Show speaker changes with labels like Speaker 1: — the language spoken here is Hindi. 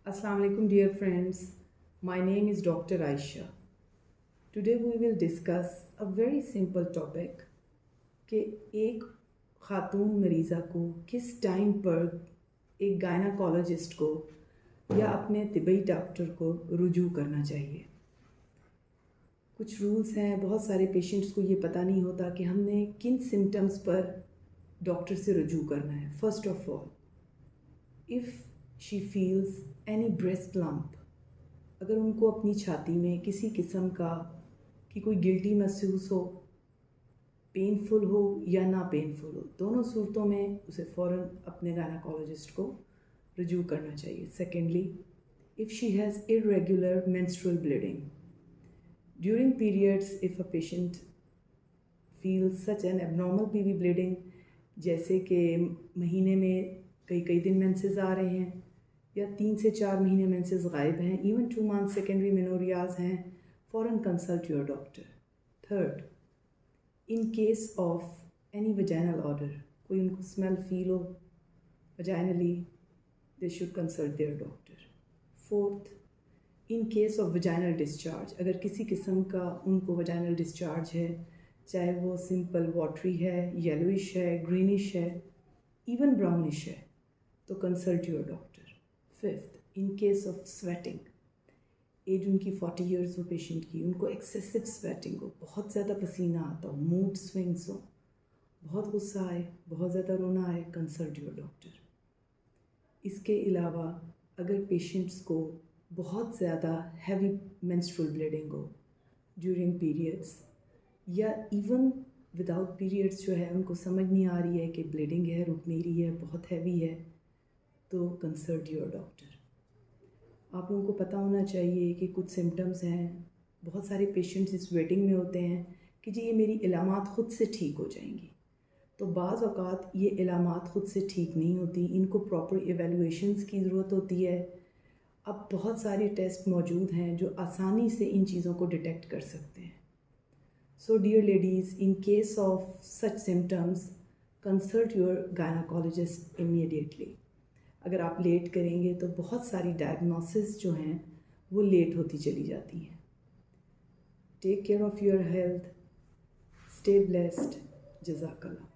Speaker 1: Assalamu alaikum dear friends. My name is Dr. Aisha. Today we will discuss a very simple topic कि एक ख़ातून मरीज़ा को किस टाइम पर एक गायनाकोलॉजिस्ट को या अपने तिब्बी डॉक्टर को रुजू करना चाहिए। कुछ रूल्स हैं, बहुत सारे पेशेंट्स को ये पता नहीं होता कि हमने किन सिम्टम्स पर डॉक्टर से रुजू करना है। First of all, if she feels any breast lump, अगर उनको अपनी छाती में किसी किस्म का कि कोई गिल्टी महसूस हो, पेनफुल हो या ना पेनफुल हो, दोनों सूरतों में उसे फ़ौरन अपने गायनेकोलॉजिस्ट को रुजू करना चाहिए। Secondly, if she has irregular menstrual bleeding during periods, if a patient feels such an abnormal PV bleeding, जैसे कि महीने में कई दिन मेंसेस आ रहे हैं या 3 से 4 महीने मेंसेस गायब हैं, इवन 2 मंथ सेकेंडरी मेनोरियाज हैं, फ़ौरन consult your doctor. Third, in case of any vaginal odour, कोई उनको स्मेल फील हो vaginally, they should consult their doctor. Fourth, in case of vaginal discharge, अगर किसी किस्म का उनको वजाइनल डिस्चार्ज है, चाहे वो सिंपल वाटरी है, येलोइश है, ग्रीनिश है, इवन ब्राउनिश है, तो consult your doctor. Fifth, in case of sweating, as उनकी 40 ईयर्स हो पेशेंट की, उनको एक्सेसिव स्वेटिंग हो, बहुत ज़्यादा पसीना आता हो, मूड स्विंग्स हो, बहुत गुस्सा आए, बहुत ज़्यादा रोना आए, कंसल्ट योर डॉक्टर। इसके अलावा अगर पेशेंट्स को बहुत ज़्यादा हैवी मेंस्ट्रुअल ब्लीडिंग हो ड्यूरिंग पीरियड्स या इवन विदाउट पीरियड्स, जो है उनको समझ नहीं आ रही है कि ब्लीडिंग है, रुक नहीं रही है, बहुत हैवी है, तो कंसल्ट योर डॉक्टर। आप लोगों को पता होना चाहिए कि कुछ सिम्टम्स हैं, बहुत सारे पेशेंट्स इस वेटिंग में होते हैं कि जी ये मेरी इलामात ख़ुद से ठीक हो जाएंगी, तो बाज़ औक़ात ये इलामात ख़ुद से ठीक नहीं होती, इनको प्रॉपर एवेलुएशंस की ज़रूरत होती है। अब बहुत सारे टेस्ट मौजूद हैं जो आसानी से इन चीज़ों को डिटेक्ट कर सकते हैं। So dear ladies, in case of such symptoms, consult your gynaecologist immediately. अगर आप लेट करेंगे तो बहुत सारी डायग्नोसिस जो हैं वो लेट होती चली जाती हैं। Take care of your health, stay blessed, जज़ाकल्लाह।